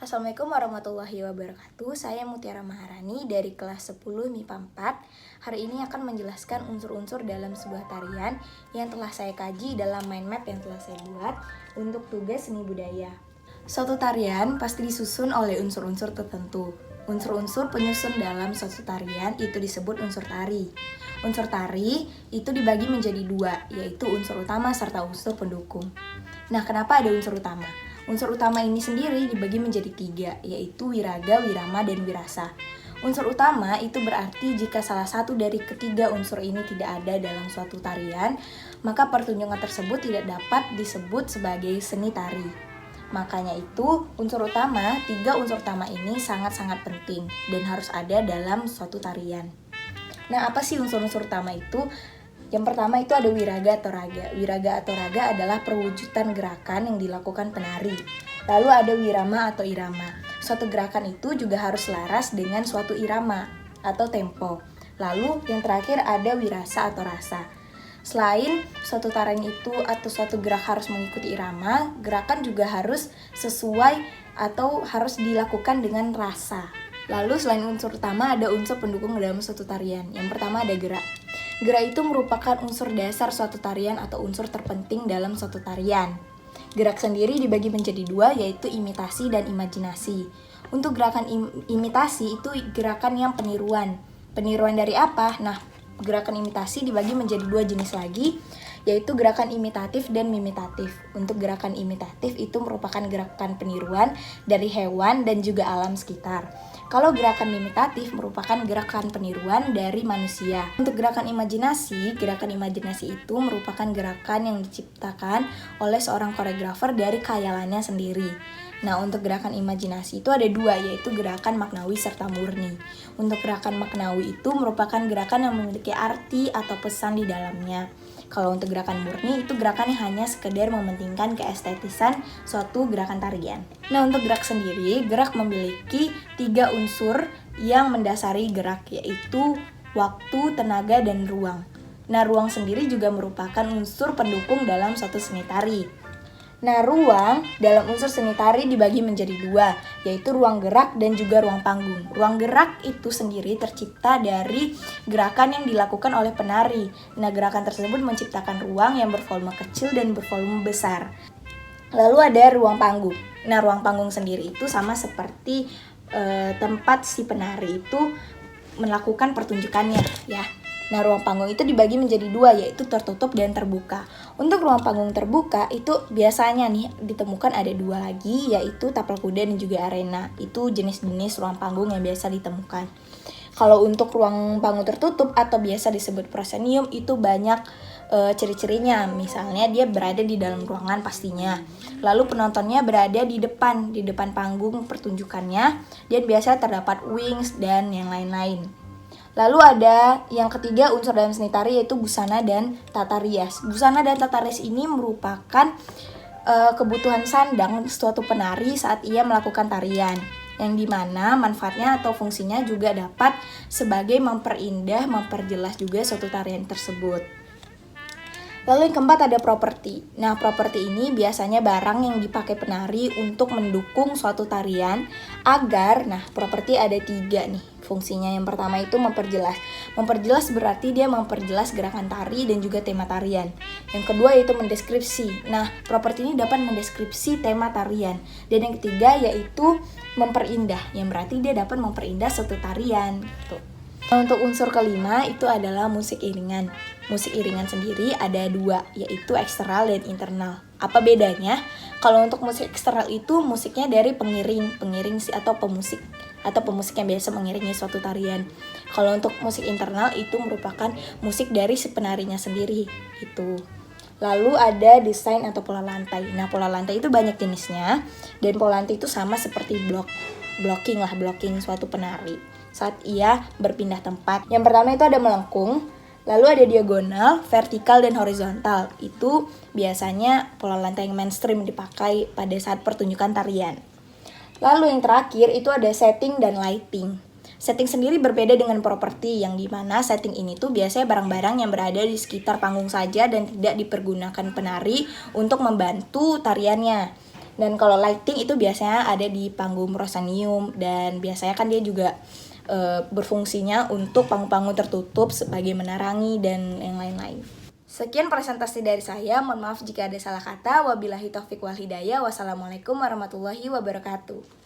Assalamualaikum warahmatullahi wabarakatuh. Saya Mutiara Maharani dari kelas 10 MIPA 4. Hari ini akan menjelaskan unsur-unsur dalam sebuah tarian yang telah saya kaji dalam mind map yang telah saya buat untuk tugas seni budaya. Suatu tarian pasti disusun oleh unsur-unsur tertentu. Unsur-unsur penyusun dalam suatu tarian itu disebut unsur tari. Unsur tari itu dibagi menjadi dua, yaitu unsur utama serta unsur pendukung. Nah, kenapa ada unsur utama? Unsur utama ini sendiri dibagi menjadi tiga, yaitu wiraga, wirama, dan wirasa. Unsur utama itu berarti jika salah satu dari ketiga unsur ini tidak ada dalam suatu tarian, maka pertunjukan tersebut tidak dapat disebut sebagai seni tari. Makanya itu, tiga unsur utama ini sangat-sangat penting dan harus ada dalam suatu tarian. Nah, apa sih unsur-unsur utama itu? Yang pertama itu ada wiraga atau raga. Wiraga atau raga adalah perwujudan gerakan yang dilakukan penari. Lalu ada wirama atau irama. Suatu gerakan itu juga harus selaras dengan suatu irama atau tempo. Lalu yang terakhir ada wirasa atau rasa. Selain suatu tarian itu atau suatu gerak harus mengikuti irama, gerakan juga harus sesuai atau harus dilakukan dengan rasa. Lalu selain unsur utama ada unsur pendukung dalam suatu tarian. Yang pertama ada gerak. Gerak itu merupakan unsur dasar suatu tarian atau unsur terpenting dalam suatu tarian. Gerak sendiri dibagi menjadi dua, yaitu imitasi dan imajinasi. Untuk gerakan imitasi itu gerakan yang peniruan. Peniruan dari apa? Nah, gerakan imitasi dibagi menjadi dua jenis lagi, yaitu gerakan imitatif dan mimitatif. Untuk gerakan imitatif itu merupakan gerakan peniruan dari hewan dan juga alam sekitar. Kalau gerakan mimitatif merupakan gerakan peniruan dari manusia. Untuk gerakan imajinasi itu merupakan gerakan yang diciptakan oleh seorang koreografer dari khayalannya sendiri. Nah, untuk gerakan imajinasi itu ada dua, yaitu gerakan maknawi serta murni. Untuk gerakan maknawi itu merupakan gerakan yang memiliki arti atau pesan di dalamnya. Kalau untuk gerakan murni itu gerakan yang hanya sekedar mementingkan keestetisan suatu gerakan tarian. Nah, untuk gerak sendiri, gerak memiliki tiga unsur yang mendasari gerak, yaitu waktu, tenaga, dan ruang. Nah, ruang sendiri juga merupakan unsur pendukung dalam suatu seni tari. Nah, ruang dalam unsur seni tari dibagi menjadi dua, yaitu ruang gerak dan juga ruang panggung. Ruang gerak itu sendiri tercipta dari gerakan yang dilakukan oleh penari. Nah, gerakan tersebut menciptakan ruang yang bervolume kecil dan bervolume besar. Lalu ada ruang panggung. Nah, ruang panggung sendiri itu sama seperti tempat si penari itu melakukan pertunjukannya, ya. Nah, ruang panggung itu dibagi menjadi dua, yaitu tertutup dan terbuka. Untuk ruang panggung terbuka itu biasanya nih ditemukan ada dua lagi, yaitu tapal kuda dan juga arena. Itu jenis-jenis ruang panggung yang biasa ditemukan. Kalau untuk ruang panggung tertutup atau biasa disebut proscenium itu banyak ciri-cirinya. Misalnya dia berada di dalam ruangan pastinya. Lalu penontonnya berada di depan panggung pertunjukannya, dan biasa terdapat wings dan yang lain-lain. Lalu ada yang ketiga unsur dalam seni tari, yaitu busana dan tata rias. Busana dan tata rias ini merupakan kebutuhan sandang suatu penari saat ia melakukan tarian, yang dimana manfaatnya atau fungsinya juga dapat sebagai memperindah, memperjelas juga suatu tarian tersebut. Lalu yang keempat ada properti. Nah, properti ini biasanya barang yang dipakai penari untuk mendukung suatu tarian agar, properti ada tiga nih fungsinya. Yang pertama itu memperjelas. Memperjelas berarti dia memperjelas gerakan tari dan juga tema tarian. Yang kedua yaitu mendeskripsi. Nah, properti ini dapat mendeskripsi tema tarian. Dan yang ketiga yaitu memperindah, yang berarti dia dapat memperindah suatu tarian gitu. Untuk unsur kelima itu adalah musik iringan. Musik iringan sendiri ada dua, yaitu eksternal dan internal. Apa bedanya? Kalau untuk musik eksternal itu musiknya dari pengiring atau pemusik yang biasa mengiringi suatu tarian. Kalau untuk musik internal itu merupakan musik dari si penarinya sendiri itu. Lalu ada desain atau pola lantai. Nah, pola lantai itu banyak jenisnya, dan pola lantai itu sama seperti blocking suatu penari saat ia berpindah tempat. Yang pertama itu ada melengkung, lalu ada diagonal, vertikal, dan horizontal. Itu biasanya pola lantai yang mainstream dipakai pada saat pertunjukan tarian. Lalu yang terakhir itu ada setting dan lighting. Setting sendiri berbeda dengan properti, yang dimana setting ini tuh biasanya barang-barang yang berada di sekitar panggung saja dan tidak dipergunakan penari untuk membantu tariannya. Dan kalau lighting itu biasanya ada di panggung proscenium, dan biasanya kan dia juga berfungsinya untuk panggung-panggung tertutup sebagai menerangi dan yang lain-lain. Sekian presentasi dari saya, mohon maaf jika ada salah kata. Wabillahi taufiq wal hidayah. Wassalamualaikum warahmatullahi wabarakatuh.